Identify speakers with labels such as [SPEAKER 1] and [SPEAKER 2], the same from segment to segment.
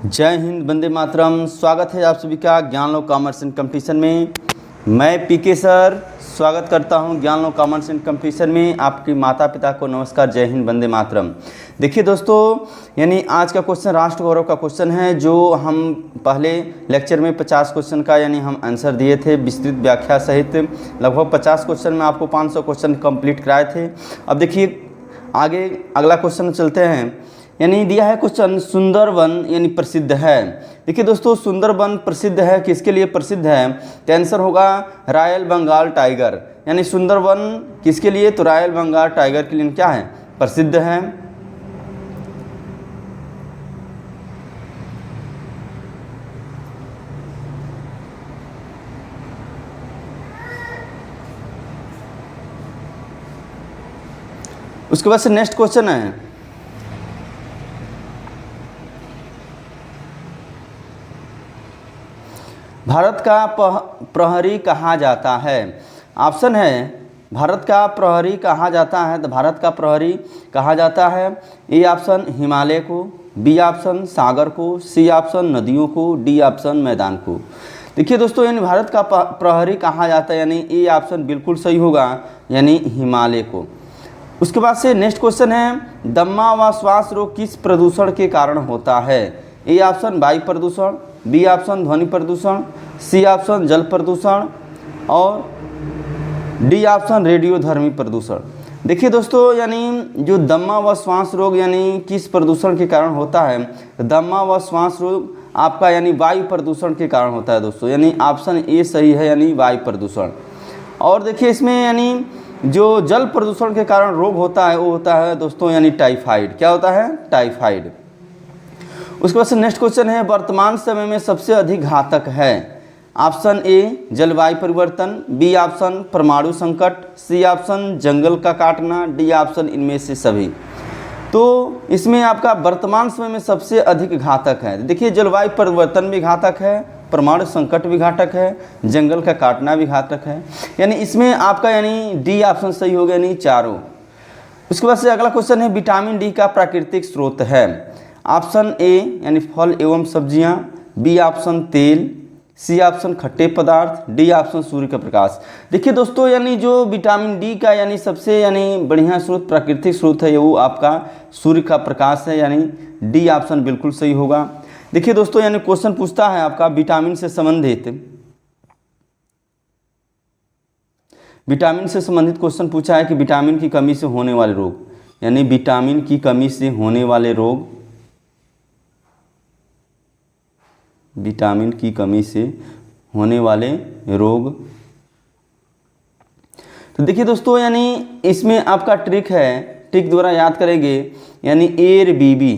[SPEAKER 1] जय हिंद, वंदे मातरम। स्वागत है आप सभी का ज्ञान लो कॉमर्स एंड कंपटीशन में। मैं पीके सर स्वागत करता हूं ज्ञान लो कॉमर्स एंड कंपटीशन में। आपके माता पिता को नमस्कार, जय हिंद, वंदे मातरम। देखिए दोस्तों, यानी आज का क्वेश्चन राष्ट्र गौरव का क्वेश्चन है, जो हम पहले लेक्चर में 50 क्वेश्चन का यानी हम आंसर दिए थे विस्तृत व्याख्या सहित। लगभग 50 क्वेश्चन में आपको 500 क्वेश्चन कंप्लीट कराए थे। अब देखिए आगे अगला क्वेश्चन चलते हैं। यानी दिया है क्वेश्चन, सुंदरवन यानी प्रसिद्ध है। देखिए दोस्तों, सुंदरवन प्रसिद्ध है, किसके लिए प्रसिद्ध है? तो आंसर होगा रॉयल बंगाल टाइगर। यानी सुंदरवन किसके लिए? तो रॉयल बंगाल टाइगर के लिए क्या है? प्रसिद्ध है। उसके बाद से नेक्स्ट क्वेश्चन है, भारत का प्रहरी कहा जाता है? ऑप्शन है भारत का प्रहरी कहा जाता है, तो भारत का प्रहरी कहा जाता है ए ऑप्शन हिमालय को, बी ऑप्शन सागर को, सी ऑप्शन नदियों को, डी ऑप्शन मैदान को। देखिए दोस्तों, यानी भारत का प्रहरी कहा जाता है, यानी ए ऑप्शन बिल्कुल सही होगा, यानी हिमालय को। उसके बाद से नेक्स्ट क्वेश्चन है, दमा व श्वास रोग किस प्रदूषण के कारण होता है? ए ऑप्शन वायु प्रदूषण, बी ऑप्शन ध्वनि प्रदूषण, सी ऑप्शन जल प्रदूषण और डी ऑप्शन रेडियोधर्मी प्रदूषण। देखिए दोस्तों, यानी जो दमा व श्वास रोग यानी किस प्रदूषण के कारण होता है? दमा व श्वास रोग आपका यानी वायु प्रदूषण के कारण होता है दोस्तों, यानी ऑप्शन ए सही है, यानी वायु प्रदूषण। और देखिए इसमें यानी जो जल प्रदूषण के कारण रोग होता है वो होता है दोस्तों यानी टाइफाइड। क्या होता है? टाइफाइड। उसके बाद से नेक्स्ट क्वेश्चन है, वर्तमान समय में सबसे अधिक घातक है? ऑप्शन ए जलवायु परिवर्तन, बी ऑप्शन परमाणु संकट, सी ऑप्शन जंगल का काटना, डी ऑप्शन इनमें से सभी। तो इसमें आपका वर्तमान समय में सबसे अधिक घातक है। देखिए जलवायु परिवर्तन भी घातक है, परमाणु संकट भी घातक है, जंगल का काटना भी घातक है, यानी इसमें आपका यानी डी ऑप्शन सही हो गया, यानी चारों। उसके बाद से अगला क्वेश्चन है, विटामिन डी का प्राकृतिक स्रोत है? ऑप्शन ए यानी फल एवं सब्जियां, बी ऑप्शन तेल, सी ऑप्शन खट्टे पदार्थ, डी ऑप्शन सूर्य का प्रकाश। देखिए दोस्तों, यानी जो विटामिन डी का यानी सबसे यानी बढ़िया स्रोत प्राकृतिक स्रोत है वो आपका सूर्य का प्रकाश है, यानी डी ऑप्शन बिल्कुल सही होगा। देखिए दोस्तों, यानी क्वेश्चन पूछता है आपका विटामिन से संबंधित क्वेश्चन पूछा है कि विटामिन की कमी से होने वाले रोग, यानी विटामिन की कमी से होने वाले रोग, विटामिन की कमी से होने वाले रोग। तो देखिए दोस्तों, यानी इसमें आपका ट्रिक है, ट्रिक द्वारा याद करेंगे, यानी एर बीबी,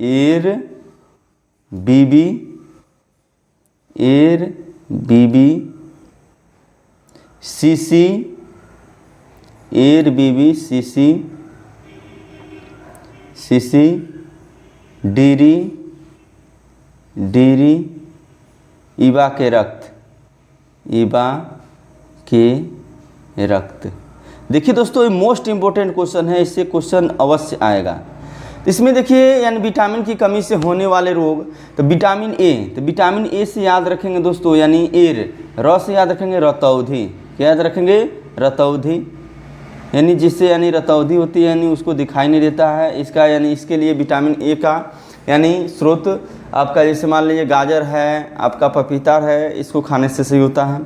[SPEAKER 1] एर बीबी, एर बीबी, सीसी, एर बीबी, सीसी, सीसी, डीरी, डीरी, ईबा के रक्त, ईबा के रक्त। देखिए दोस्तों, ये मोस्ट इम्पोर्टेंट क्वेश्चन है, इससे क्वेश्चन अवश्य आएगा। इसमें देखिए यानी विटामिन की कमी से होने वाले रोग, तो विटामिन ए, तो विटामिन ए से याद रखेंगे दोस्तों यानी एर, र से याद रखेंगे रतौधी। क्या याद रखेंगे? रतौधी, यानी जिससे यानी रतौधी होती है, यानी उसको दिखाई नहीं देता है इसका, यानी इसके लिए विटामिन ए का यानी स्रोत आपका जैसे मान लीजिए गाजर है, आपका पपीता है, इसको खाने से सही होता है।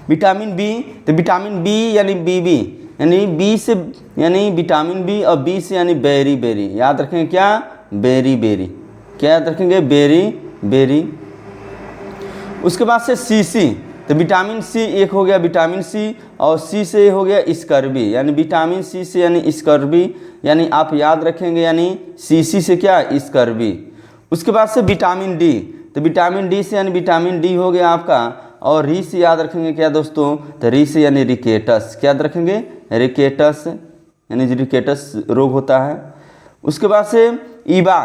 [SPEAKER 1] विटामिन बी, तो विटामिन बी यानी बीबी, यानी बी से यानी विटामिन बी और बी से यानी बेरी बेरी। याद रखेंगे क्या? Beriberi. क्या याद रखेंगे? Beriberi. उसके बाद से सी सी, तो विटामिन सी एक हो गया विटामिन सी, और सी से हो गया स्कर्बी, यानी विटामिन सी से यानी स्कर्बी, यानी आप याद रखेंगे यानी सी से क्या? स्कर्बी। उसके बाद से विटामिन डी, तो विटामिन डी से यानी विटामिन डी हो गया आपका, और री से याद रखेंगे क्या दोस्तों? तो री से यानी रिकेटस। क्या याद रखेंगे? रिकेटस, यानी रिकेटस रोग होता है। उसके बाद से ईबा,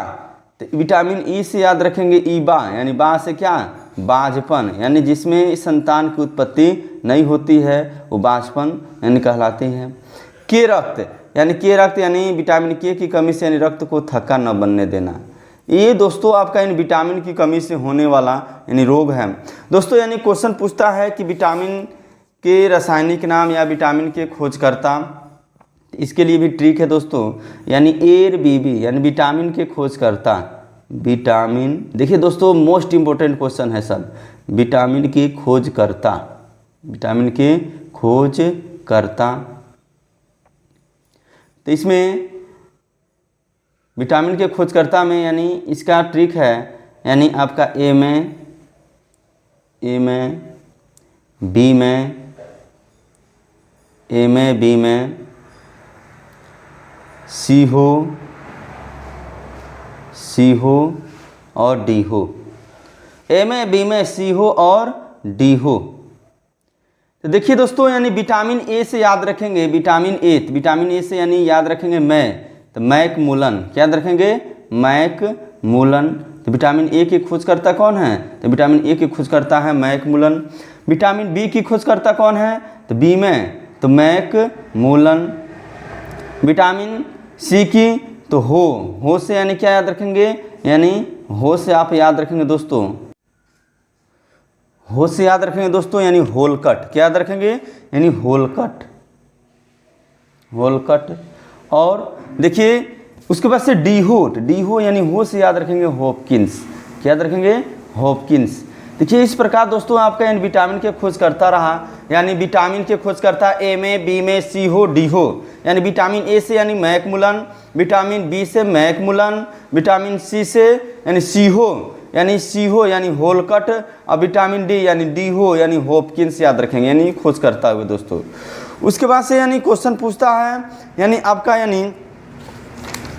[SPEAKER 1] तो विटामिन ई से याद रखेंगे ईबा, यानी बा से क्या? बाझपन, यानी जिसमें संतान की उत्पत्ति नहीं होती है वो बाझपन यानी कहलाती है। के रक्त, यानी के रक्त यानी विटामिन के की कमी से यानी रक्त को थक्का न बनने देना। ये दोस्तों आपका यानी विटामिन की कमी से होने वाला यानी रोग है। दोस्तों यानी क्वेश्चन पूछता है कि विटामिन के रासायनिक नाम या विटामिन के खोजकर्ता, इसके लिए भी ट्रिक है दोस्तों, यानी एर बीबी यानी विटामिन के खोजकर्ता। विटामिन, देखिए दोस्तों मोस्ट इम्पोर्टेंट क्वेश्चन है सब, विटामिन के खोजकर्ता, विटामिन के खोजकर्ता। तो इसमें विटामिन के खोजकर्ता में यानी इसका ट्रिक है, यानी आपका ए में, बी में, ए में, बी में, सी हो और डी हो। ए में, बी में, सी हो और डी हो। तो देखिए दोस्तों यानी विटामिन ए से याद रखेंगे, विटामिन ए, तो विटामिन ए से यानी याद रखेंगे मैं, तो मैकमुलन, क्या याद रखेंगे, मैकमुलन। तो विटामिन ए के खोजकर्ता कौन है, तो विटामिन ए के खोजकर्ता है मैकमुलन। विटामिन बी की खोजकर्ता कौन है, तो बी में, तो मैकमुलन। विटामिन सी की तो हो से यानी क्या याद रखेंगे, यानी हो से आप याद रखेंगे दोस्तों, हो से याद रखेंगे दोस्तों यानी होलकट, क्या याद रखेंगे, यानी होलकट, होलकट। और देखिए उसके बाद से डी हो यानी हो से याद रखेंगे हॉपकिंस, क्या याद रखेंगे, हॉपकिंस। देखिए इस प्रकार दोस्तों आपका यानी विटामिन के खोज करता रहा, यानी विटामिन के खोज करता ए में, बी में, सी हो, डी हो, यानी विटामिन ए से यानी मैकमुलन, विटामिन बी से मैकमुलन, विटामिन सी से यानी सी हो यानी होलकट, और विटामिन डी यानी डी हो यानी हॉपकिंस याद रखेंगे, यानी खोज करता हुए दोस्तों। उसके बाद से यानी क्वेश्चन पूछता है, यानी आपका यानी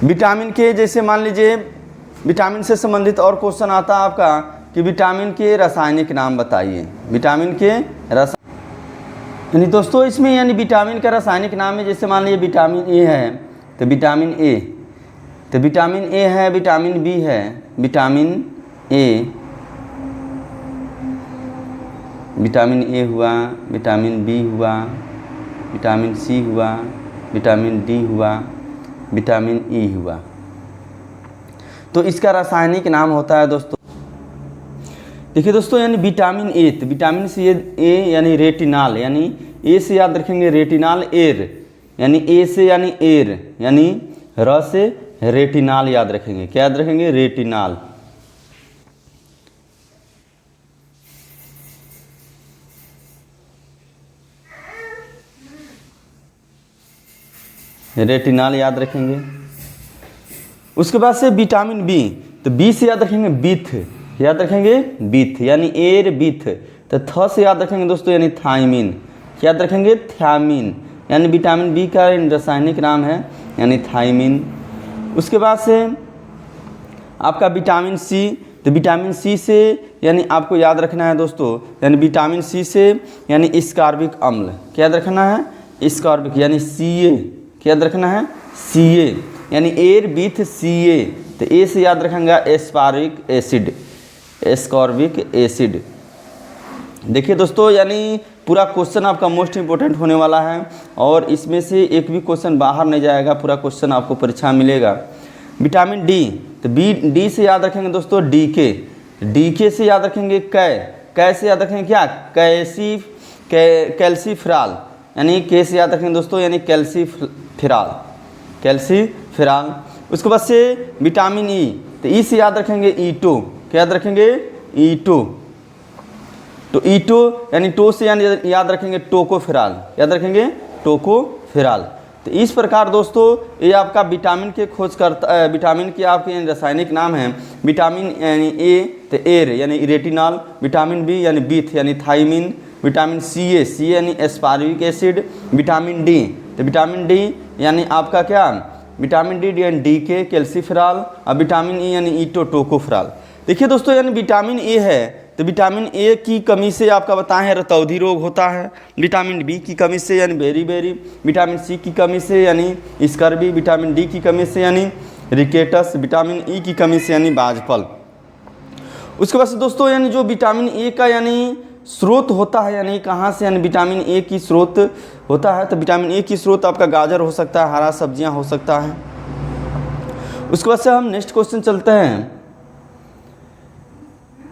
[SPEAKER 1] विटामिन के, जैसे मान लीजिए विटामिन से संबंधित और क्वेश्चन आता है आपका कि विटामिन के रासायनिक नाम बताइए, विटामिन के यानी दोस्तों इसमें यानी विटामिन का रासायनिक नाम है, जैसे मान लीजिए विटामिन ए है तो विटामिन ए, तो विटामिन ए है, विटामिन बी है, विटामिन ए हुआ, विटामिन बी हुआ, विटामिन सी हुआ, विटामिन डी हुआ, विटामिन ई हुआ। तो इसका रासायनिक नाम होता है दोस्तों, देखिए दोस्तों यानी विटामिन ए, तो विटामिन सी ए यानी रेटिनाल, यानी ए से याद रखेंगे रेटिनाल, एर यानी ए से यानी एर, यानी र से रेटिनाल याद रखेंगे, क्या याद रखेंगे, रेटिनाल। रेटिनाल याद रखेंगे। उसके बाद से विटामिन बी, तो बी से याद रखेंगे बीथ, याद रखेंगे बीथ यानी एर बीथ। तो थ से याद रखेंगे दोस्तों यानी थायमिन, याद रखेंगे थायमिन, यानी विटामिन बी का रासायनिक नाम है यानी थायमिन। उसके बाद से आपका विटामिन सी, तो विटामिन सी से यानी आपको याद रखना है दोस्तों, यानी विटामिन सी से यानी स्कार्बिक अम्ल, क्या याद रखना है, स्कार्बिक यानी सी, क्या याद रखना है, सी, यानी एर बीथ सी। तो ए से याद रखेंगे एस्पारिक एसिड, एस्कॉर्बिक एसिड। देखिए दोस्तों यानी पूरा क्वेश्चन आपका मोस्ट इम्पोर्टेंट होने वाला है, और इसमें से एक भी क्वेश्चन बाहर नहीं जाएगा, पूरा क्वेश्चन आपको परीक्षा मिलेगा। विटामिन डी, तो डी से याद रखेंगे दोस्तों डी के से याद रखेंगे कै से याद रखेंगे क्या, कैल्सीफेराल, यानी के से याद रखेंगे दोस्तों यानी कैल्सीफेराल। उसके बाद से विटामिन ई, तो ई से याद रखेंगे ईटो, क्या याद रखेंगे, ईटो। तो ईटो यानी टो से यानी याद रखेंगे टोकोफेराल, याद रखेंगे टोकोफेराल। तो इस प्रकार दोस्तों ये आपका विटामिन के खोज करता, विटामिन के आपके रासायनिक नाम हैं, विटामिन यानी ए तो एर यानी रेटिनॉल, विटामिन बी यानी बीथ यानी थायमिन, विटामिन सी यानी एस्पार्बिक एसिड, विटामिन डी, तो विटामिन डी यानी आपका क्या, विटामिन डी यानी डी के कैल्सीफेराल, और विटामिन ई यानी ईटो टोकोफेराल। देखिए दोस्तों यानी विटामिन ए है, तो विटामिन ए की कमी से आपका बताएं रतौधी रोग होता है, विटामिन बी की कमी से यानी बेरी, विटामिन सी की कमी से यानी स्कर्वी, विटामिन डी की कमी से यानी रिकेटस, विटामिन ई की कमी से यानी बाजपल। उसके बाद से दोस्तों यानी जो विटामिन ए का यानी स्रोत होता है, यानी कहाँ से यानी विटामिन ए की स्रोत होता है, तो विटामिन ए की स्रोत आपका गाजर हो सकता है, हरा सब्जियाँ हो सकता है। उसके बाद से हम नेक्स्ट क्वेश्चन चलते हैं,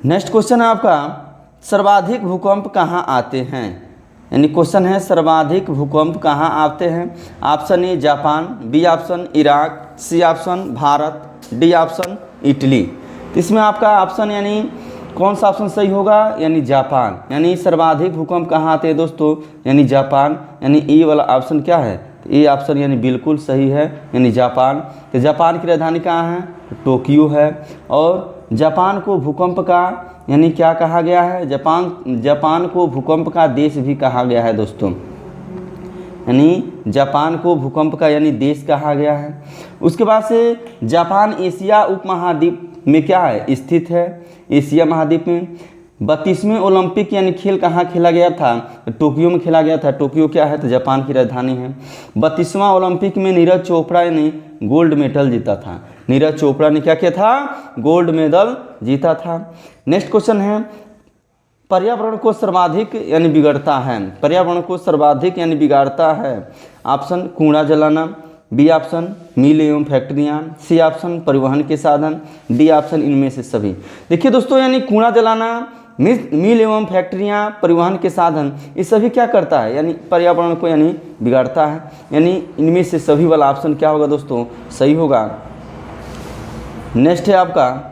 [SPEAKER 1] नेक्स्ट क्वेश्चन है आपका, सर्वाधिक भूकंप कहाँ आते हैं। यानी क्वेश्चन है सर्वाधिक भूकंप कहाँ आते हैं। Option A Japan, B option Iraq, C option Bharat, D option Italy. तो इसमें आपका ऑप्शन यानी कौन सा ऑप्शन सही होगा, यानी जापान। यानी सर्वाधिक भूकंप कहाँ आते हैं दोस्तों, यानी जापान। यानी ए वाला ऑप्शन क्या है, तो ए ऑप्शन यानी बिल्कुल सही है, यानी जापान। तो जापान की राजधानी कहाँ है, टोक्यो है। और जापान को भूकंप का यानी क्या कहा गया है, जापान को भूकंप का देश भी कहा गया है दोस्तों। यानी जापान को भूकंप का यानी देश कहा गया है। उसके बाद से जापान एशिया उपमहाद्वीप में क्या है, स्थित है, एशिया महाद्वीप में। 32वें ओलंपिक यानी खेल कहाँ खेला गया था, टोक्यो में खेला गया था। टोक्यो क्या है, तो जापान की राजधानी है। 32वां ओलंपिक में नीरज चोपड़ा ने गोल्ड मेडल जीता था। नीरज चोपड़ा ने क्या किया था, गोल्ड मेडल जीता था। नेक्स्ट क्वेश्चन है, पर्यावरण को सर्वाधिक यानी बिगड़ता है, पर्यावरण को सर्वाधिक यानी बिगाड़ता है। ऑप्शन कूड़ा जलाना, बी ऑप्शन मिल एवं फैक्ट्रियाँ, सी ऑप्शन परिवहन के साधन, डी ऑप्शन इनमें से सभी। देखिए दोस्तों, यानी कूड़ा जलाना, मिल एवं फैक्ट्रियाँ, परिवहन के साधन, ये सभी क्या करता है, यानी पर्यावरण को यानी बिगाड़ता है। यानी इनमें से सभी वाला ऑप्शन क्या होगा दोस्तों, सही होगा। नेक्स्ट है आपका,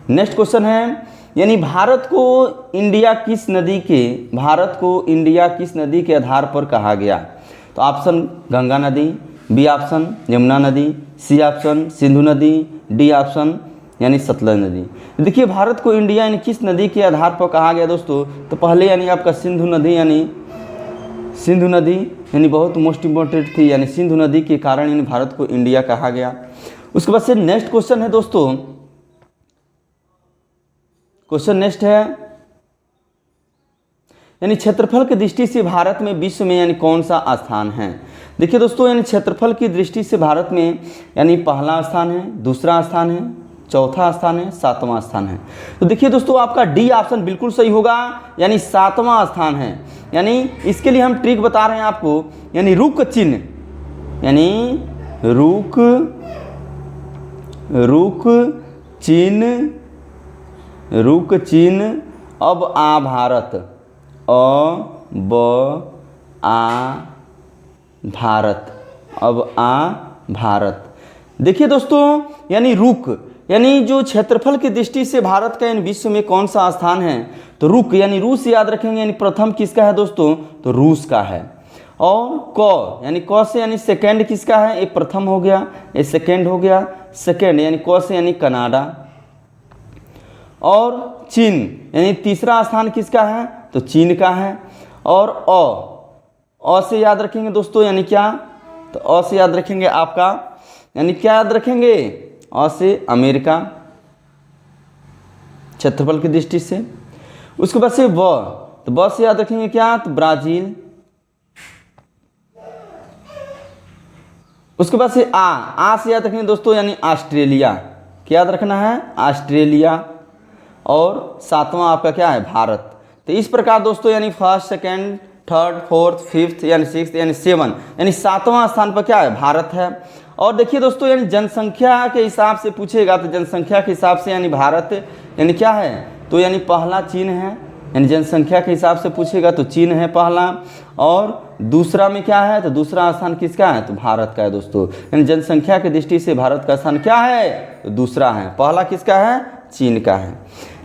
[SPEAKER 1] नेक्स्ट क्वेश्चन है, यानी भारत को इंडिया किस नदी के आधार पर कहा गया। तो ऑप्शन गंगा नदी, बी ऑप्शन यमुना नदी, सी ऑप्शन सिंधु नदी, डी ऑप्शन यानी सतलज नदी। देखिए भारत को इंडिया यानी किस नदी के आधार पर कहा गया दोस्तों, तो पहले यानी आपका सिंधु नदी यानी बहुत मोस्ट इम्पोर्टेंट थी। यानी सिंधु नदी के कारण यानी भारत को इंडिया कहा गया। उसके बाद से नेक्स्ट क्वेश्चन है दोस्तों, क्वेश्चन नेक्स्ट है, यानी क्षेत्रफल की दृष्टि से भारत में विश्व में यानी कौन सा स्थान है। देखिए दोस्तों, यानी क्षेत्रफल की दृष्टि से भारत में यानी पहला स्थान है, दूसरा स्थान है, चौथा स्थान है, सातवां स्थान है। तो देखिए दोस्तों, आपका डी ऑप्शन बिल्कुल सही होगा, यानी सातवां स्थान है। यानी इसके लिए हम ट्रिक बता रहे हैं आपको, यानी रुक चिन्ह, यानी रुक चिन्ह अब आ भारत, अब आ भारत। देखिए दोस्तों, यानी रुक यानी जो क्षेत्रफल की दृष्टि से भारत का यानी विश्व में कौन सा स्थान है, तो रुक यानी रूस याद रखेंगे। यानी प्रथम किसका है दोस्तों, तो रूस का है। और क यानी क से यानी सेकेंड किसका है, ये प्रथम हो गया, ये सेकेंड हो गया। सेकेंड यानी क से यानी कनाडा। और चीन यानी तीसरा स्थान किसका है, तो चीन का है। और अ से याद रखेंगे दोस्तों, यानी क्या, तो अ से याद रखेंगे आपका, यानी क्या याद रखेंगे, अ से अमेरिका क्षेत्रफल की दृष्टि से। उसके बाद से ब, तो ब से याद रखेंगे क्या, तो ब्राजील। उसके बाद से आ से याद रखेंगे दोस्तों, यानी ऑस्ट्रेलिया। क्या याद रखना है, ऑस्ट्रेलिया। और सातवां आपका क्या है, भारत। तो इस प्रकार दोस्तों, यानी first, second, third, fourth, fifth यानी सिक्स्थ यानी सेवन यानी सातवां स्थान पर क्या है, भारत है। और देखिए दोस्तों, यानी जनसंख्या के हिसाब से पूछेगा तो जनसंख्या के हिसाब से यानी भारत यानी क्या है, तो यानी पहला चीन है। यानी जनसंख्या के हिसाब से पूछेगा तो चीन है पहला। और दूसरा में क्या है, तो दूसरा स्थान किसका है, तो भारत का है दोस्तों। यानी जनसंख्या की दृष्टि से भारत का स्थान क्या है, तो दूसरा है। पहला किसका है, चीन का है।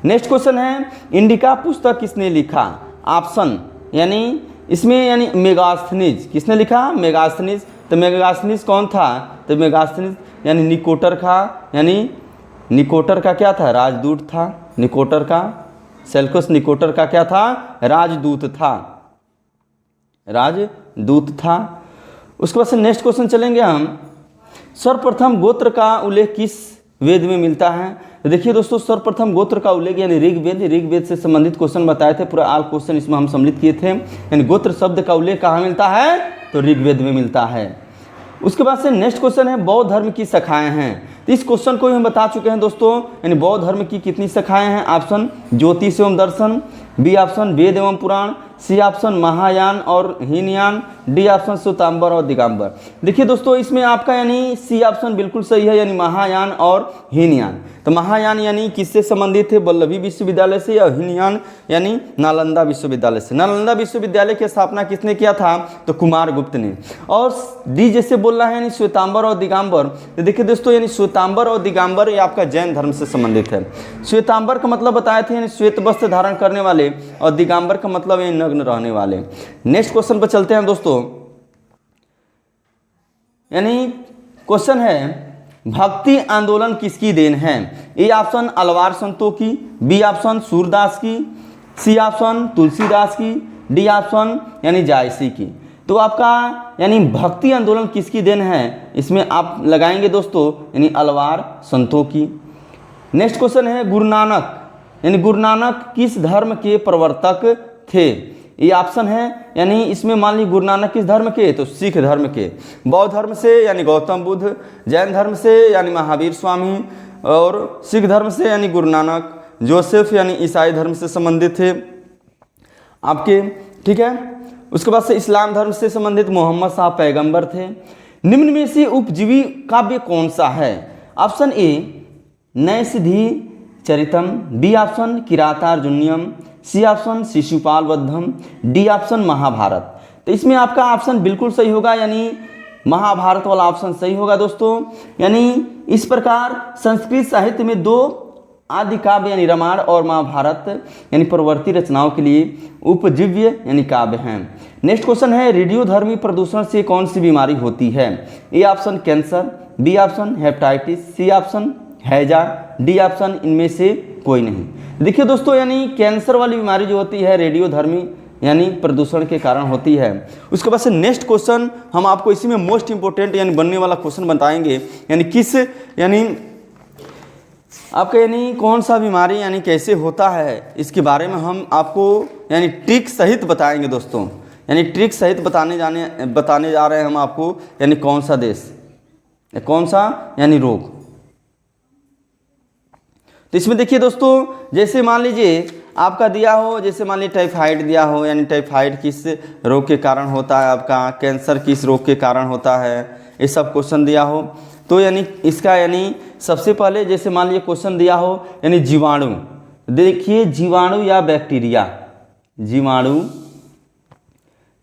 [SPEAKER 1] नेक्स्ट क्वेश्चन है, इंडिका पुस्तक किसने लिखा। ऑप्शन यानी इसमें यानी मेगास्थनीज, किसने लिखा, मेगास्थनीज। तो मेगास्थनीज कौन था, तो मेगास्थनीज यानी निकोटर का, यानी निकोटर का क्या था, राजदूत था। निकोटर का, सेल्यूकस निकोटर का क्या था, राजदूत था। उसके बाद से नेक्स्ट क्वेश्चन चलेंगे हम, सर्वप्रथम गोत्र का उल्लेख किस वेद में मिलता है। तो देखिए दोस्तों, सर्वप्रथम गोत्र का उल्लेख यानी ऋग्वेद से संबंधित क्वेश्चन बताए थे, पूरा आल क्वेश्चन इसमें हम सम्मिलित किए थे। यानी गोत्र शब्द का उल्लेख कहाँ मिलता है, तो ऋग्वेद में मिलता है। उसके बाद से नेक्स्ट क्वेश्चन है, बौद्ध धर्म की शाखाएं हैं। तो इस क्वेश्चन को हम बता चुके हैं दोस्तों, यानी बौद्ध धर्म की कितनी शाखाएं हैं। ऑप्शन ज्योतिष एवं दर्शन, बी ऑप्शन वेद एवं पुराण, सी ऑप्शन महायान और हीनयान, डी ऑप्शन श्वेतांबर और दिगंबर। देखिए दोस्तों इसमें आपका यानी सी ऑप्शन बिल्कुल सही है, यानी महायान और हीनयान। तो महायान यानी किससे संबंधित है? वल्लभी विश्वविद्यालय से, और हीनयान यानी नालंदा विश्वविद्यालय से। नालंदा विश्वविद्यालय की स्थापना किसने किया था? तो कुमारगुप्त ने। और डी जैसे बोल रहा है यानी श्वेतांबर और दिगंबर। तो देखिए दोस्तों यानी श्वेतांबर और दिगंबर ये आपका जैन धर्म से संबंधित है। श्वेतांबर का मतलब बताए थे यानी श्वेत वस्त्र धारण करने वाले, और दिगंबर का मतलब ये नग्न रहने वाले। नेक्स्ट क्वेश्चन पर चलते हैं दोस्तों। यानी क्वेश्चन है भक्ति आंदोलन किसकी देन है? ए ऑप्शन अलवार संतों की, बी ऑप्शन सूरदास की, सी ऑप्शन तुलसीदास की, डी ऑप्शन यानी जायसी की। तो आपका यानी भक्ति आंदोलन किसकी देन है? इसमें आप लगाएंगे दोस्तों यानी अलवार संतों की। नेक्स्ट क्वेश्चन है गुरु नानक यानी गुरु नानक किस धर्म के प्रवर्तक थे? ये ऑप्शन है यानी इसमें मान ली गुरु नानक किस धर्म के? तो सिख धर्म के। बौद्ध धर्म से यानी गौतम बुद्ध, जैन धर्म से यानी महावीर स्वामी, और सिख धर्म से यानी गुरु नानक, जोसेफ यानी ईसाई धर्म से संबंधित थे आपके, ठीक है। उसके बाद से इस्लाम धर्म से संबंधित मोहम्मद साहब पैगंबर थे। निम्न में से उपजीवी काव्य कौन सा है? Option A Naishadhiya Charitam, B option Kiratarjuniyam, C option Shishupal Vadham, D option Mahabharat. तो इसमें आपका ऑप्शन बिल्कुल सही होगा, यानी महाभारत वाला ऑप्शन सही होगा दोस्तों। यानी इस प्रकार संस्कृत साहित्य में दो आदि काव्य यानी रामायण और महाभारत यानी प्रवर्ती रचनाओं के लिए उपजीव्य यानी काव्य हैं। नेक्स्ट क्वेश्चन है रेडियोधर्मी प्रदूषण से कौन सी बीमारी होती है? A option cancer, B option hepatitis, C option हैजा, डी ऑप्शन इनमें से कोई नहीं। देखिए दोस्तों यानी कैंसर वाली बीमारी जो होती है रेडियोधर्मी यानी प्रदूषण के कारण होती है। उसके बाद से नेक्स्ट क्वेश्चन हम आपको इसी में मोस्ट इंपोर्टेंट यानी बनने वाला क्वेश्चन बताएंगे, यानी किस यानी आपका यानी कौन सा बीमारी यानी कैसे होता है, इसके बारे में हम आपको यानी ट्रिक सहित बताएंगे दोस्तों। यानी ट्रिक सहित बताने जा रहे हैं हम आपको, यानी कौन सा देश कौन सा यानी रोग। तो इसमें देखिए दोस्तों जैसे मान लीजिए आपका दिया हो, जैसे मान लीजिए टाइफाइड दिया हो, यानी टाइफाइड किस रोग के कारण होता है, आपका कैंसर किस रोग के कारण होता है, ये सब क्वेश्चन दिया हो। तो यानी इसका यानी सबसे पहले जैसे मान लीजिए क्वेश्चन दिया हो यानी जीवाणु, देखिए जीवाणु या बैक्टीरिया,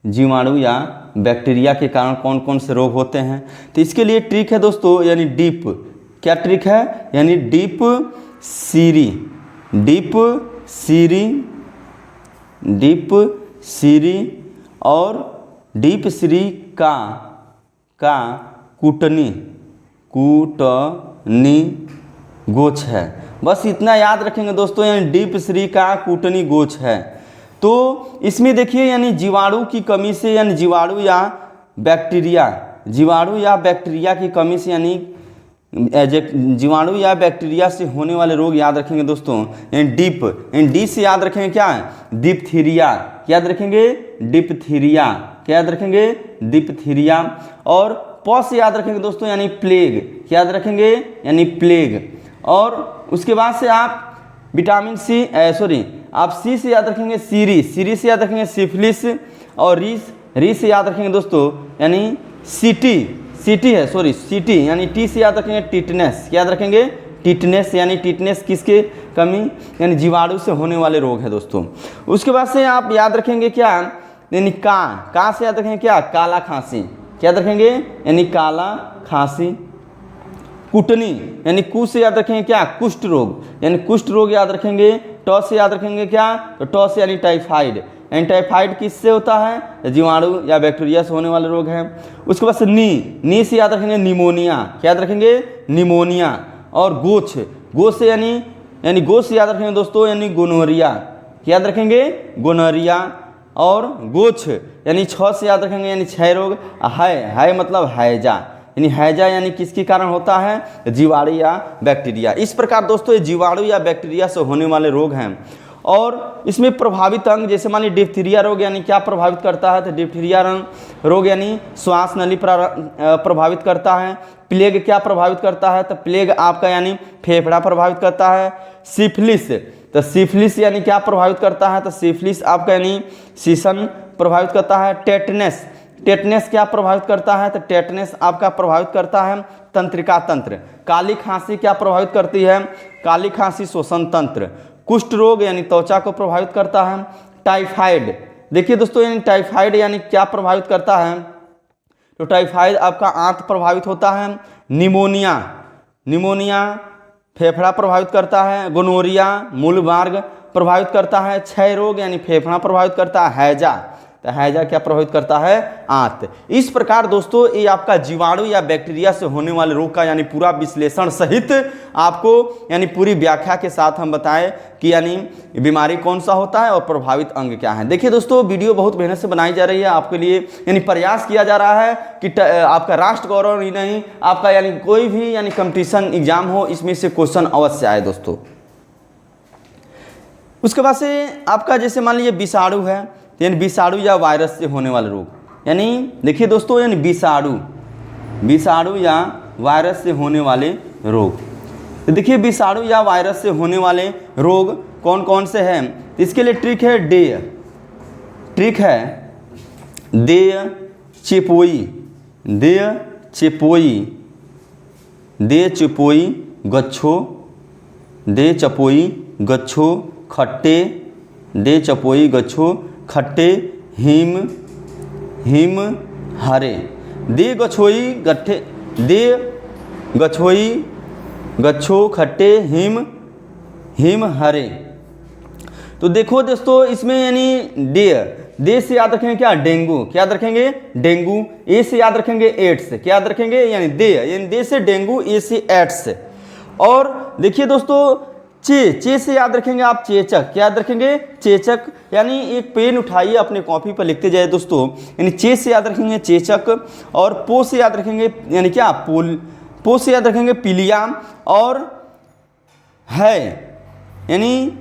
[SPEAKER 1] जीवाणु या बैक्टीरिया के कारण कौन कौन से रोग होते हैं। तो इसके लिए ट्रिक है दोस्तों यानी डीप, क्या ट्रिक है यानी डीप सीरी और डीप सीरी का कूटनी गोच है। बस इतना याद रखेंगे दोस्तों, यानी डीप सीरी का कूटनी गोच है। तो इसमें देखिए यानी जीवाणु की कमी से यानी जीवाणु या बैक्टीरिया की कमी से यानी जीवाणु या बैक्टीरिया से होने वाले रोग याद रखेंगे दोस्तों। यानी डी से याद रखेंगे क्या है डिप्थीरिया, याद रखेंगे डिप्थीरिया, क्या याद रखेंगे डिप्थीरिया। और प से याद रखेंगे दोस्तों यानी प्लेग, क्या याद रखेंगे यानी प्लेग। और उसके बाद से आप विटामिन सी आप सी से याद रखेंगे सीरी से याद रखेंगे सिफिलिस, और री से याद रखेंगे दोस्तों यानी सीटी यानी टी से याद रखेंगे टिटनेस, क्या याद रखेंगे टिटनेस, यानी टिटनेस किसके कमी यानी जीवाणु से होने वाले रोग है दोस्तों। उसके बाद से आप याद रखेंगे क्या यानी का से याद रखेंगे क्या काला खांसी, क्या याद रखेंगे यानी काला खांसी। कुटनी यानी कु से याद रखेंगे क्या कुष्ठ रोग, यानी कुष्ठ रोग याद रखेंगे। ट से याद रखेंगे क्या तो ट से यानी टाइफाइड, यानी टाइफाइड किससे होता है जीवाणु या बैक्टीरिया से होने वाले रोग हैं। उसके बाद से नी से याद रखेंगे निमोनिया, क्या याद रखेंगे निमोनिया। और गोच से यानी गोच से याद रखेंगे दोस्तों यानी गोनोरिया, क्या याद रखेंगे गोनोरिया। और गोच यानी छ से याद रखेंगे यानी क्षय रोग। है मतलब हैजा, यानी हैजा यानी किसके कारण होता है जीवाणु या बैक्टीरिया। इस प्रकार दोस्तों ये जीवाणु या बैक्टीरिया से होने वाले रोग हैं। और इसमें प्रभावित अंग जैसे मान लीजिए डिप्थीरिया रोग यानी क्या प्रभावित करता है तो डिप्थीरिया रोग यानी श्वास नली प्रभावित करता है। प्लेग क्या प्रभावित करता है तो प्लेग आपका यानी फेफड़ा प्रभावित करता है। सिफिलिस यानी क्या प्रभावित करता है तो सिफिलिस आपका यानी सीसन प्रभावित करता है। टेटनेस टेटनेस क्या प्रभावित करता है? तो टेटनेस आपका प्रभावित करता है तंत्रिका तंत्र। काली खांसी क्या प्रभावित करती है? काली खांसी श्वसन तंत्र। कुष्ठ रोग यानी त्वचा को प्रभावित करता है। टाइफाइड, देखिए दोस्तों यानी टाइफाइड यानी क्या प्रभावित करता है? तो टाइफाइड आपका आंत प्रभावित होता है। निमोनिया, निमोनिया फेफड़ा प्रभावित करता है। गोनोरिया मूलमार्ग प्रभावित करता है। क्षय रोग यानी फेफड़ा प्रभावित करता है। हैजा, तो हैजा क्या प्रभावित करता है? आंत। इस प्रकार दोस्तों ये आपका जीवाणु या बैक्टीरिया से होने वाले रोग का यानी पूरा विश्लेषण सहित आपको यानी पूरी व्याख्या के साथ हम बताएं कि यानी बीमारी कौन सा होता है और प्रभावित अंग क्या है। देखिए दोस्तों वीडियो बहुत मेहनत से बनाई जा रही है आपके लिए, यानी प्रयास किया जा रहा है कि आपका राष्ट्र गौरव ही नहीं, आपका यानी कोई भी यानी कंपटीशन एग्जाम हो इसमें से क्वेश्चन अवश्य आए दोस्तों। उसके बाद से आपका जैसे मान लीजिए विषाणु है, यानी विषाणु या वायरस से होने वाले रोग, यानी देखिए दोस्तों यानी विषाणु या वायरस से होने वाले रोग। तो देखिए विषाणु या वायरस से होने वाले रोग कौन कौन से हैं? इसके लिए ट्रिक है देय चेपोई गच्छो खट्टे हिम हरे। दे गच्छो खट्टे हिम हरे। तो देखो दोस्तों इसमें यानी दे से याद रखेंगे क्या? डेंगू। क्या याद रखेंगे? डेंगू। ए से याद रखेंगे एड्स। क्या याद रखेंगे? यानी दे से डेंगू, ए से एड्स। और देखिए दोस्तों चे से याद रखेंगे आप चेचक। क्या याद रखेंगे? चेचक। यानी एक पेन उठाइए अपने कॉपी पर लिखते जाए दोस्तों, यानी चे से याद रखेंगे चेचक, और पो से याद रखेंगे यानी क्या? पो से याद रखेंगे पीलिया, और है यानी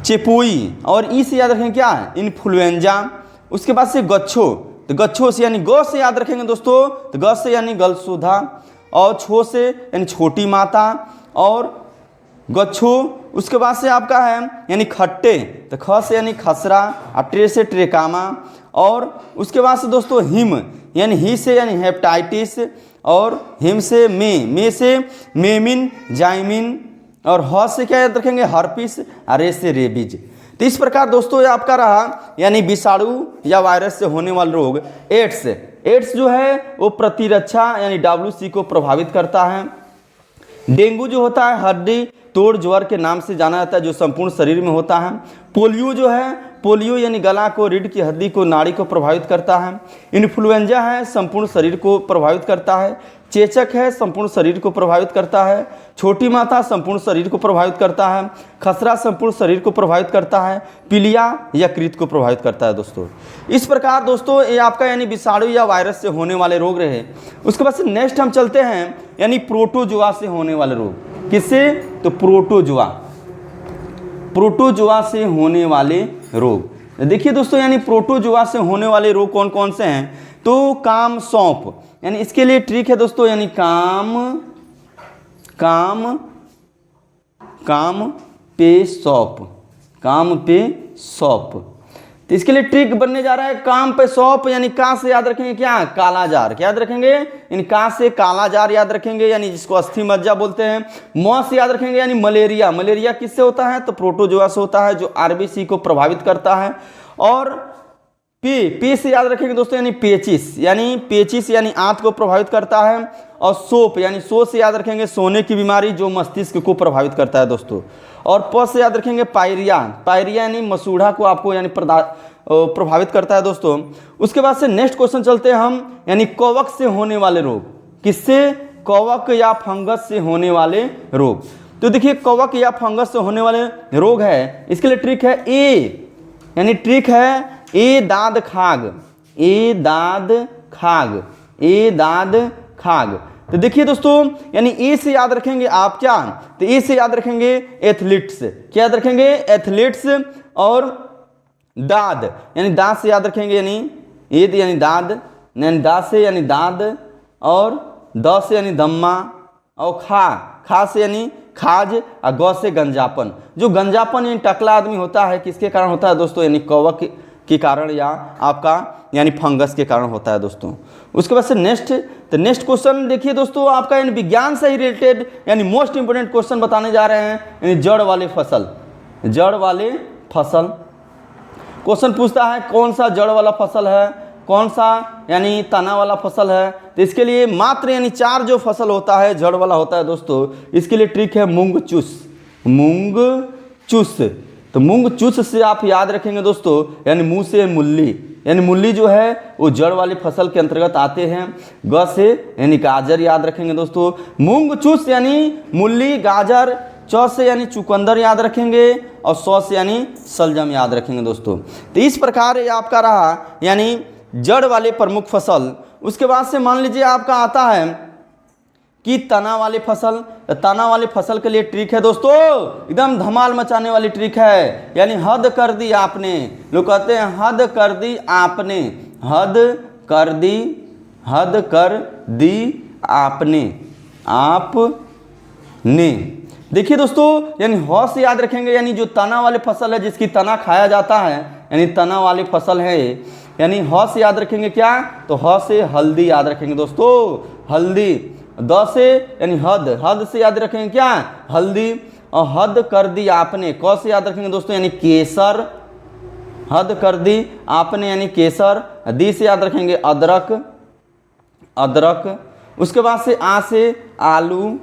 [SPEAKER 1] चेपोई, और ई से याद रखेंगे क्या? इन्फ्लुएंजा। उसके बाद से गच्छो, तो गच्छो से यानी ग से याद रखेंगे दोस्तों, तो ग से यानी गलसुधा, और छो से यानी छोटी माता, और गच्छो। उसके बाद से आपका है यानी खट्टे, तो ख से यानी खसरा, और ट्रे से ट्रेकामा, और उसके बाद से दोस्तों हिम यानी ही से यानी हेपेटाइटिस, और हिम से मे से मेमिन जाइमिन, और ह से क्या याद रखेंगे? हर्पिस, और रे से रेबीज। तो इस प्रकार दोस्तों ये आपका रहा यानी विषाणु या वायरस से होने वाले रोग। एड्स जो है वो प्रतिरक्षा यानी WC को प्रभावित करता है। डेंगू जो होता है हड्डी तोड़ ज्वर के नाम से जाना जाता है, जो संपूर्ण शरीर में होता है। पोलियो जो है, पोलियो यानी गला को, रीढ़ की हड्डी को, नाड़ी को प्रभावित करता है। इन्फ्लुएंजा है, संपूर्ण शरीर को प्रभावित करता है। चेचक है, संपूर्ण शरीर को प्रभावित करता है। छोटी माता संपूर्ण शरीर को प्रभावित करता है। खसरा संपूर्ण शरीर को प्रभावित करता है। पीलिया यकृत को प्रभावित करता है दोस्तों। इस प्रकार दोस्तों ये आपका यानी विषाणु या वायरस से होने वाले रोग रहे। उसके बाद से नेक्स्ट हम चलते हैं यानी प्रोटोजोआ से होने वाले रोग। किससे? तो प्रोटोजोआ से होने वाले रोग। देखिए दोस्तों यानी प्रोटोजोआ से होने वाले रोग कौन कौन से हैं? तो काम सौंप, यानी इसके लिए ट्रिक है दोस्तों, यानी काम पे सौंप। तो इसके लिए ट्रिक बनने जा रहा है काम पे सौंप, यानी का से याद रखेंगे क्या? कालाजार। क्या याद रखेंगे? यानी का से कालाजार याद रखेंगे, यानी जिसको अस्थि मज्जा बोलते हैं। म से याद रखेंगे यानी मलेरिया किससे होता है? तो प्रोटोजोआ से होता है, जो RBC को प्रभावित करता है। और पे से याद रखेंगे दोस्तों यानी पेचिस यानी आंत को प्रभावित करता है। और सोप यानी सो से याद रखेंगे सोने की बीमारी, जो मस्तिष्क को प्रभावित करता है दोस्तों। और प से याद रखेंगे पायरिया यानी मसूढ़ा को आपको यानी प्रभावित करता है दोस्तों। उसके बाद से नेक्स्ट क्वेश्चन चलते हैं हम, यानी कवक से होने वाले रोग। किससे? कवक या फंगस से होने वाले रोग। तो देखिए कवक या फंगस से होने वाले रोग है, इसके लिए ट्रिक है ए दाद खाग। तो देखिए दोस्तों यानी ए से याद रखेंगे आप क्या? तो ए से याद रखेंगे एथलीट्स। क्या याद रखेंगे? एथलीट्स। और दाद यानी दांत से याद रखेंगे, यानी ए यानी दाद, यानी दांत से यानी दाद, और द से यानी दम्मा, और खा से यानी खाज, और ग से गंजापन। जो गंजापन यानी टकला आदमी होता है, किसके कारण होता है दोस्तों? यानी कवक के कारण या आपका यानी फंगस के कारण होता है दोस्तों। उसके बाद से नेक्स्ट क्वेश्चन देखिए दोस्तों, आपका यानी विज्ञान से ही रिलेटेड यानी मोस्ट इंपोर्टेंट क्वेश्चन बताने जा रहे हैं, यानी जड़ वाले फसल। क्वेश्चन पूछता है कौन सा जड़ वाला फसल है, कौन सा यानी तना वाला फसल है। तो इसके लिए मात्र यानी 4 जो फसल होता है जड़ वाला होता है दोस्तों, इसके लिए ट्रिक है मूंग चूस। तो मूंग चूस से आप याद रखेंगे दोस्तों, यानी मुंह से मूली, यानी मूली जो है वो जड़ वाली फसल के अंतर्गत आते हैं। ग से यानी गाजर याद रखेंगे दोस्तों, मूंग चूस यानी मूली गाजर, च से यानी चुकंदर याद रखेंगे, और स से यानी सलजम याद रखेंगे दोस्तों। तो इस प्रकार ये आपका रहा यानी जड़ वाले प्रमुख फसल। उसके बाद से मान लीजिए आपका आता है कि तना वाले फसल के लिए ट्रिक है दोस्तों, एकदम धमाल मचाने वाली ट्रिक है, यानी हद कर दी आपने। लोग कहते हैं हद कर दी आपने। देखिए दोस्तों, यानी ह से याद रखेंगे, यानी जो तना वाले फसल है जिसकी तना खाया जाता है, यानी तना वाली फसल है, यानी ह से याद रखेंगे क्या, तो ह से हल्दी याद रखेंगे दोस्तों, हल्दी। द से यानी हद से याद रखेंगे क्या, हल्दी, और हद कर दी आपने। क से याद रखेंगे दोस्तों यानी केसर, हद कर दी आपने यानी केसर। दी से याद रखेंगे अदरक। उसके बाद से आ से आलू,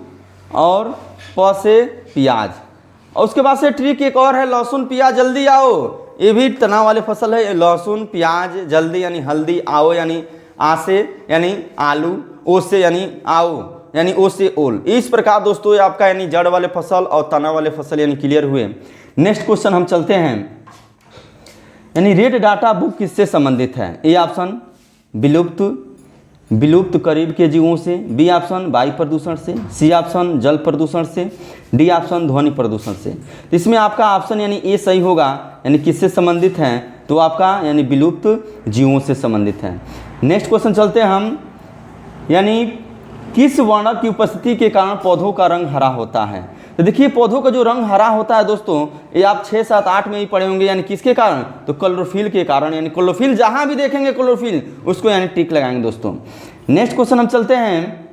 [SPEAKER 1] और प से प्याज। और उसके बाद से ट्रिक एक और है, लहसुन प्याज जल्दी आओ, ये भी तना वाले फसल है। लहसुन प्याज जल्दी यानी हल्दी, आओ यानी आ से यानी आलू, ओ से यानी आओ यानी ओ से ओल। इस प्रकार दोस्तों ये आपका यानी जड़ वाले फसल और तना वाले फसल यानी क्लियर हुए। नेक्स्ट क्वेश्चन हम चलते हैं, यानी रेड डाटा बुक किससे संबंधित है। ए ऑप्शन विलुप्त करीब के जीवों से, बी ऑप्शन वायु प्रदूषण से, सी ऑप्शन जल प्रदूषण से, डी ऑप्शन ध्वनि प्रदूषण से। तो इसमें आपका ऑप्शन यानी ए सही होगा, यानी किससे संबंधित है, तो आपका यानी विलुप्त जीवों से संबंधित है। नेक्स्ट क्वेश्चन चलते हैं हम, यानी किस वर्णक की उपस्थिति के कारण पौधों का रंग हरा होता है। तो देखिए पौधों का जो रंग हरा होता है दोस्तों, ये आप 6, 7, 8 में ही पढ़े होंगे, यानी किसके कारण, तो क्लोरोफिल के कारण, यानी क्लोरोफिल जहां भी देखेंगे क्लोरोफिल उसको यानी टिक लगाएंगे दोस्तों। नेक्स्ट क्वेश्चन हम चलते हैं,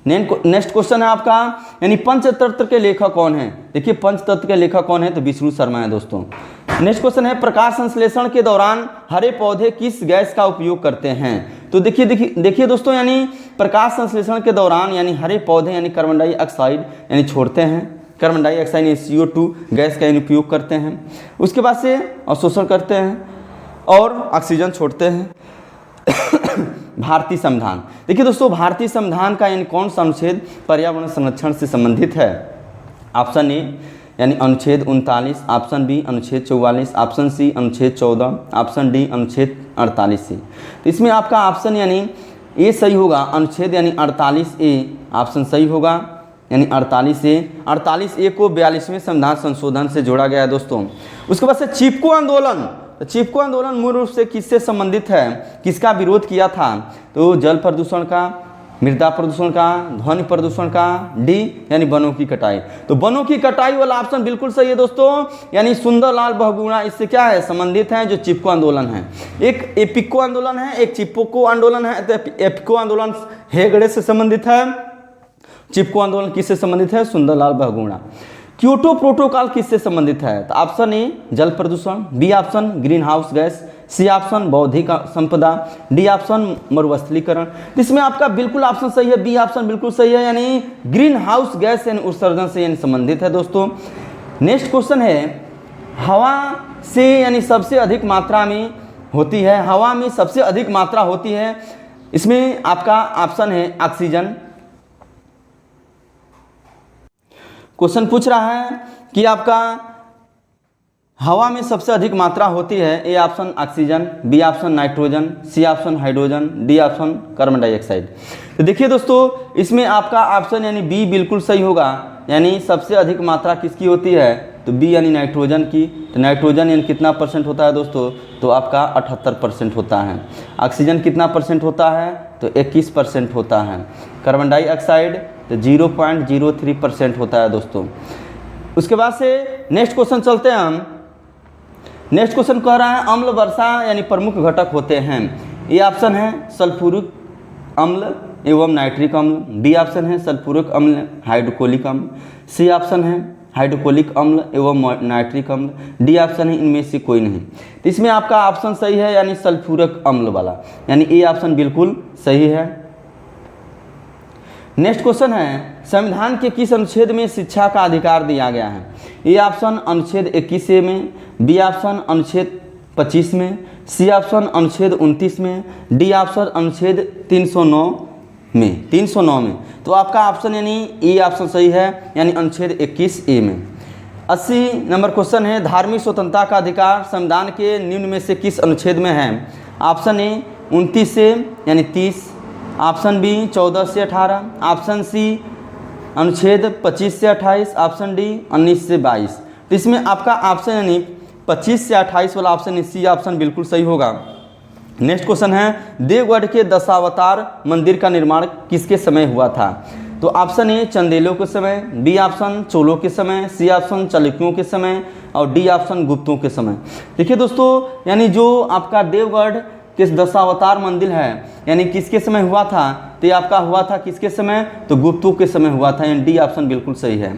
[SPEAKER 1] नेक्स्ट क्वेश्चन है आपका, यानी पंचतत्व के लेखक कौन है। देखिए पंचतत्व के लेखक कौन है, तो विष्णु शर्मा है दोस्तों। नेक्स्ट क्वेश्चन है, प्रकाश संश्लेषण के दौरान हरे पौधे किस गैस का उपयोग करते हैं। तो देखिए दोस्तों, यानी प्रकाश संश्लेषण के दौरान यानी हरे पौधे यानी कार्बन डाइऑक्साइड यानी छोड़ते हैं, कार्बन डाइऑक्साइड यानी CO2 गैस का यानी उपयोग करते हैं। उसके बाद से अवशोषण करते हैं और ऑक्सीजन छोड़ते हैं। भारतीय संविधान, देखिए दोस्तों भारतीय संविधान का यानी कौन सा अनुच्छेद पर्यावरण संरक्षण से संबंधित है। ऑप्शन ए यानी अनुच्छेद 39, ऑप्शन बी अनुच्छेद 44, ऑप्शन सी अनुच्छेद 14, ऑप्शन डी अनुच्छेद 48 तो इसमें आपका ऑप्शन यानी ए सही होगा, अनुच्छेद यानी 48A ऑप्शन सही होगा, यानी 48A को 42वें संविधान संशोधन से जोड़ा गया है दोस्तों। उसके बाद से चिपको आंदोलन, तो चिपको आंदोलन मूल रूप से किससे संबंधित है, किसका विरोध किया था, तो जल प्रदूषण का, मृदा प्रदूषण का, ध्वनि प्रदूषण का, डी यानी वनों की कटाई। तो वनों की कटाई वाला ऑप्शन बिल्कुल सही है दोस्तों, यानी सुंदरलाल बहुगुणा इससे क्या है संबंधित है, जो चिपको आंदोलन है। एक एपिको आंदोलन है, एक चिपको आंदोलन है। तो एपिको आंदोलन हेगड़े से संबंधित है, चिपको आंदोलन किससे संबंधित है, सुंदरलाल बहुगुणा। क्योटो प्रोटोकॉल किससे संबंधित है, तो ऑप्शन ए जल प्रदूषण, B option green house gas, C option बौद्धिक संपदा, डी ऑप्शन मरुस्थलीकरण। इसमें आपका बिल्कुल ऑप्शन सही है, बी ऑप्शन बिल्कुल सही है, यानी ग्रीन हाउस गैस यानी उत्सर्जन से यानी संबंधित है दोस्तों। नेक्स्ट क्वेश्चन है, हवा से यानी सबसे अधिक मात्रा में होती है, हवा में सबसे अधिक मात्रा होती है, इसमें आपका ऑप्शन है ऑक्सीजन। क्वेश्चन पूछ रहा है कि आपका हवा में सबसे अधिक मात्रा होती है, A option oxygen, B option nitrogen, C option hydrogen, D option carbon dioxide. तो देखिए दोस्तों इसमें आपका ऑप्शन यानी बी बिल्कुल सही होगा, यानी सबसे अधिक मात्रा किसकी होती है, तो बी यानी नाइट्रोजन की। तो नाइट्रोजन यानी कितना परसेंट होता है दोस्तों, तो आपका 78% होता है। ऑक्सीजन कितना परसेंट होता है, तो 21% होता है। कार्बन डाइऑक्साइड तो 0.03% होता है दोस्तों। उसके बाद से नेक्स्ट क्वेश्चन चलते हैं हम, नेक्स्ट क्वेश्चन कह रहा है अम्ल वर्षा यानी प्रमुख घटक होते हैं। ए ऑप्शन है सल्फ्यूरिक अम्ल एवं नाइट्रिक अम्ल, बी ऑप्शन है सल्फ्यूरिक अम्ल हाइड्रोक्लोरिक अम्ल, सी ऑप्शन है हाइड्रोक्लोरिक अम्ल एवं नाइट्रिक अम्ल, डी ऑप्शन है इनमें से कोई नहीं। तो इसमें आपका ऑप्शन सही है यानी सल्फ्यूरिक अम्ल वाला, यानी ए ऑप्शन बिल्कुल सही है। नेक्स्ट क्वेश्चन है संविधान के किस अनुच्छेद में शिक्षा का अधिकार दिया गया है। ए ऑप्शन अनुच्छेद 21 में, बी ऑप्शन अनुच्छेद 25 में, सी ऑप्शन अनुच्छेद 29 में, डी ऑप्शन अनुच्छेद 309 में। तो आपका ऑप्शन यानी ए ऑप्शन सही है यानी अनुच्छेद 21A में। 80 नंबर क्वेश्चन है धार्मिक स्वतंत्रता का अधिकार संविधान के निम्न में से किस अनुच्छेद में है। ऑप्शन ए 29 से यानी 30, ऑप्शन बी 14 से 18, ऑप्शन सी अनुच्छेद 25 से 28, ऑप्शन डी 19 से 22। तो इसमें आपका ऑप्शन यानी 25 से 28 वाला ऑप्शन सी ऑप्शन बिल्कुल सही होगा। नेक्स्ट क्वेश्चन है देवगढ़ के दशावतार मंदिर का निर्माण किसके समय हुआ था। तो ऑप्शन ए चंदेलों के समय, बी ऑप्शन चोलों के समय, सी ऑप्शन चालुक्यों के समय और डी ऑप्शन गुप्तों के समय। देखिए दोस्तों यानी जो आपका देवगढ़ के दशावतार मंदिर है यानी किसके समय हुआ था, तो ये आपका हुआ था किसके समय, तो गुप्तों के समय हुआ था, यानी डी ऑप्शन बिल्कुल सही है।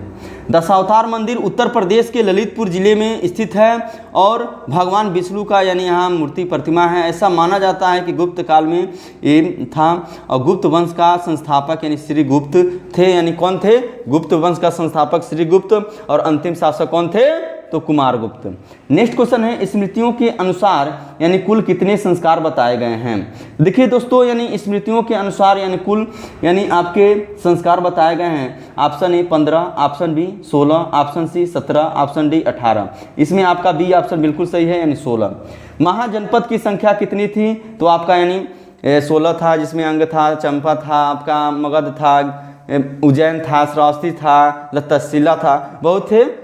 [SPEAKER 1] दशावतार मंदिर उत्तर प्रदेश के ललितपुर जिले में स्थित है और भगवान विष्णु का यानी यहाँ मूर्ति प्रतिमा है। ऐसा माना जाता है कि गुप्त काल में ये था और गुप्त वंश का संस्थापक यानी श्री गुप्त थे। यानी कौन थे, गुप्त वंश का संस्थापक श्री गुप्त और अंतिम शासक कौन थे, तो कुमार गुप्त। नेक्स्ट क्वेश्चन है स्मृतियों के अनुसार यानी कुल कितने संस्कार बताए गए हैं। देखिए दोस्तों यानी स्मृतियों के अनुसार यानी कुल यानी आपके संस्कार बताए गए हैं। Option A 15, option B 16, option C 17, option D 18। इसमें आपका बी ऑप्शन बिल्कुल सही है यानी 16। महाजनपद की संख्या कितनी थी, तो आपका यानी 16 था, जिसमें अंग था, चंपा था, आपका मगध था, उज्जैन था, श्रावस्ती था, तक्षशिला था, बहुत थे।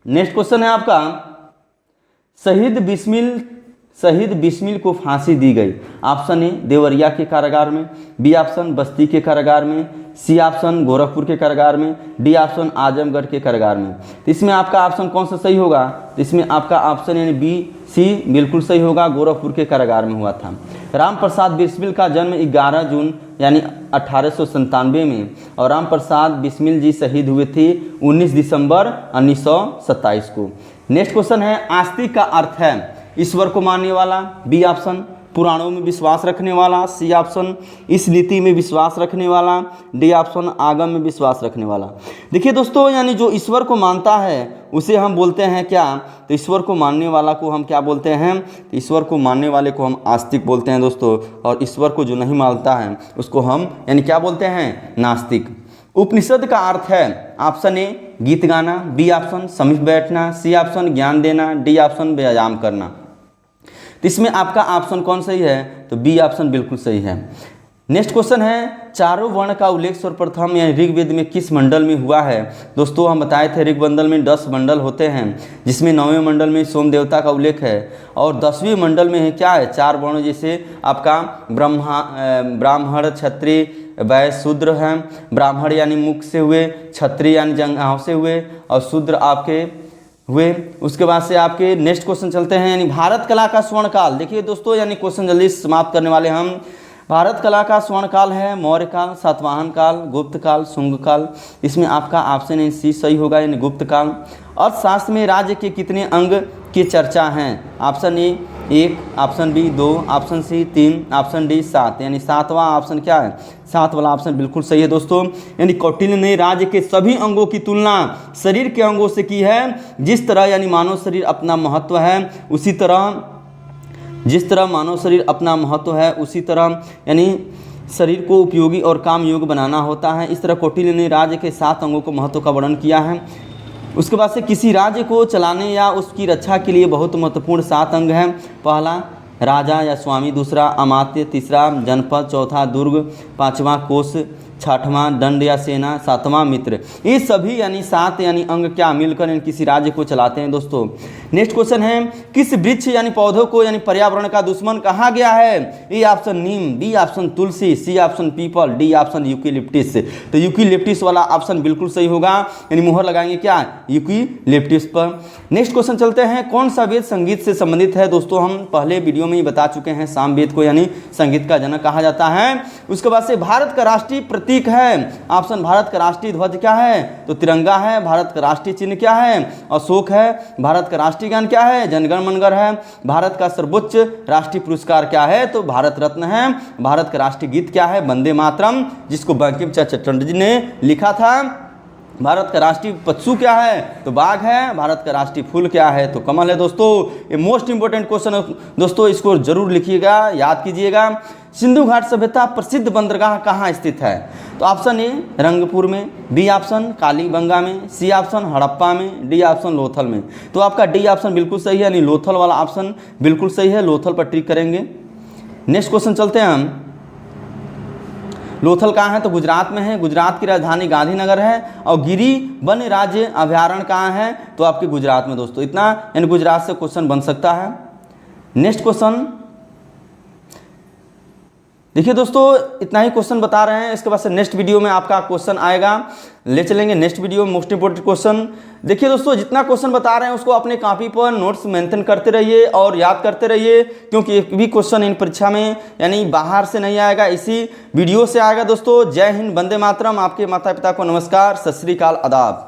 [SPEAKER 1] नेक्स्ट क्वेश्चन है आपका शहीद बिस्मिल को फांसी दी गई। ऑप्शन ए देवरिया के कारागार में, बी ऑप्शन बस्ती के कारागार में, सी ऑप्शन गोरखपुर के कारागार में, डी ऑप्शन आजमगढ़ के कारागार में। तो इसमें आपका ऑप्शन कौन सा सही होगा, तो इसमें आपका ऑप्शन यानी बी सी बिल्कुल सही होगा, गोरखपुर के कारागार में हुआ था। राम प्रसाद बिस्मिल का जन्म 11 जून यानी 1897 में और राम प्रसाद बिस्मिल जी शहीद हुए थे 19 दिसंबर 1927 को। नेक्स्ट क्वेश्चन है आस्तिक का अर्थ है ईश्वर को मानने वाला, बी ऑप्शन पुराणों में विश्वास रखने वाला, सी ऑप्शन इस नीति में विश्वास रखने वाला, डी ऑप्शन आगम में विश्वास रखने वाला। देखिए दोस्तों यानी जो ईश्वर को मानता है उसे हम बोलते हैं क्या, तो ईश्वर को मानने वाला को हम क्या बोलते हैं, तो ईश्वर को मानने वाले को हम आस्तिक बोलते हैं दोस्तों, और ईश्वर को जो नहीं मानता है उसको हम यानी क्या बोलते हैं, नास्तिक। उपनिषद का अर्थ है ऑप्शन ए गीत गाना, बी ऑप्शन समीप बैठना, सी ऑप्शन ज्ञान देना, डी ऑप्शन व्यायाम करना। तो इसमें आपका ऑप्शन कौन सही है, तो बी ऑप्शन बिल्कुल सही है। नेक्स्ट क्वेश्चन है चारों वर्ण का उल्लेख सर्वप्रथम यानी ऋग्वेद में किस मंडल में हुआ है। दोस्तों हम बताए थे ऋग्मंडल में 10 मंडल होते हैं, जिसमें 9वें मंडल में सोम देवता का उल्लेख है और 10वें मंडल में है क्या है, 4 वर्ण, जैसे आपका ब्राह्मण क्षत्रिय वैश्य शूद्र हैं। ब्राह्मण यानी मुख से हुए, क्षत्रिय यानी जंघाओं से हुए और शूद्र आपके हुए। उसके बाद से आपके नेक्स्ट क्वेश्चन चलते हैं यानी भारत कला का स्वर्ण काल। देखिए दोस्तों यानी क्वेश्चन जल्दी समाप्त करने वाले हम। भारत कला का स्वर्ण काल है मौर्य काल, सातवाहन काल, गुप्त काल, शुंग काल। इसमें आपका ऑप्शन सी सही होगा यानी गुप्त काल। अर्थशास्त्र में राज्य के कितने अंग की चर्चा हैं। Option A 1, option B 2, option C 3, option D 7, यानी 7वां ऑप्शन क्या है, 7 वाला ऑप्शन बिल्कुल सही है दोस्तों। यानी कौटिल्य ने राज्य के सभी अंगों की तुलना शरीर के अंगों से की है। जिस तरह यानी मानव शरीर अपना महत्व है उसी तरह, जिस तरह मानव शरीर अपना महत्व है उसी तरह यानी शरीर को उपयोगी और काम योग्य बनाना होता है। इस तरह कौटिल्य ने राज्य के 7 अंगों को महत्व का वर्णन किया है। उसके बाद से किसी राज्य को चलाने या उसकी रक्षा के लिए बहुत महत्वपूर्ण 7 अंग हैं। पहला राजा या स्वामी, दूसरा अमात्य, तीसरा जनपद, चौथा दुर्ग, 5वां कोष, छठवां दंड या सेना, सातवां मित्र। ये सभी यानी 7 यानी अंग क्या मिलकर इन किसी राज्य को चलाते हैं दोस्तों। नेक्स्ट क्वेश्चन है, किस वृक्ष यानी पौधों को यानी पर्यावरण का दुश्मन कहा गया है? A option neem, B option tulsi, C option peepal, D option eucalyptus. तो यूकेलिप्टिस वाला ऑप्शन बिल्कुल सही होगा, यानी मुहर लगाएंगे क्या? यूकेलिप्टिस पर। नेक्स्ट क्वेश्चन चलते हैं, कौन सा वेद संगीत से संबंधित है? दोस्तों हम पहले वीडियो में ही बता चुके हैं, सामवेद को यानी संगीत का जनक कहा जाता है। उसके बाद से भारत का राष्ट्रीय प्रतीक है, ऑप्शन भारत का राष्ट्रीय ध्वज क्या है? तो तिरंगा है। भारत का राष्ट्रीय चिन्ह क्या है? अशोक है। भारत का राष्ट्रीय गान क्या है? जनगण मनगढ़ है। भारत का सर्वोच्च राष्ट्रीय पुरस्कार क्या है? तो भारत रत्न है। भारत का राष्ट्रीय गीत क्या है? वंदे मातरम, जिसको बंकिम चंद्र चटर्जी जी ने लिखा था। भारत का राष्ट्रीय पशु क्या है? तो बाघ है। भारत का राष्ट्रीय फूल क्या है? तो कमल है। दोस्तों ये मोस्ट इंपोर्टेंट क्वेश्चन है दोस्तों, इसको जरूर लिखिएगा, याद कीजिएगा। सिंधु घाट सभ्यता प्रसिद्ध बंदरगाह कहाँ स्थित है? तो ऑप्शन ए रंगपुर में, बी ऑप्शन कालीबंगा में, सी ऑप्शन हड़प्पा में, डी ऑप्शन लोथल में। तो आपका डी ऑप्शन बिल्कुल सही है, यानी लोथल वाला ऑप्शन बिल्कुल सही है। लोथल पर ट्रिक करेंगे। नेक्स्ट क्वेश्चन चलते हैं हम, लोथल कहाँ है? तो गुजरात में है। गुजरात की राजधानी गांधीनगर है। और गिरी वन राज्य अभ्यारण्य कहाँ है? तो आपके गुजरात में दोस्तों। इतना यानी गुजरात से क्वेश्चन बन सकता है। नेक्स्ट क्वेश्चन देखिए दोस्तों, इतना ही क्वेश्चन बता रहे हैं। इसके बाद से नेक्स्ट वीडियो में आपका क्वेश्चन आएगा, ले चलेंगे नेक्स्ट वीडियो में मोस्ट इंपोर्टेंट क्वेश्चन। देखिए दोस्तों, जितना क्वेश्चन बता रहे हैं उसको अपने कॉपी पर नोट्स मेंशन करते रहिए और याद करते रहिए, क्योंकि एक भी क्वेश्चन इन परीक्षा में यानी बाहर से नहीं आएगा, इसी वीडियो से आएगा दोस्तों। जय हिंद, वंदे मातरम। आपके माता पिता को नमस्कार, सत श्री अकाल, आदाब।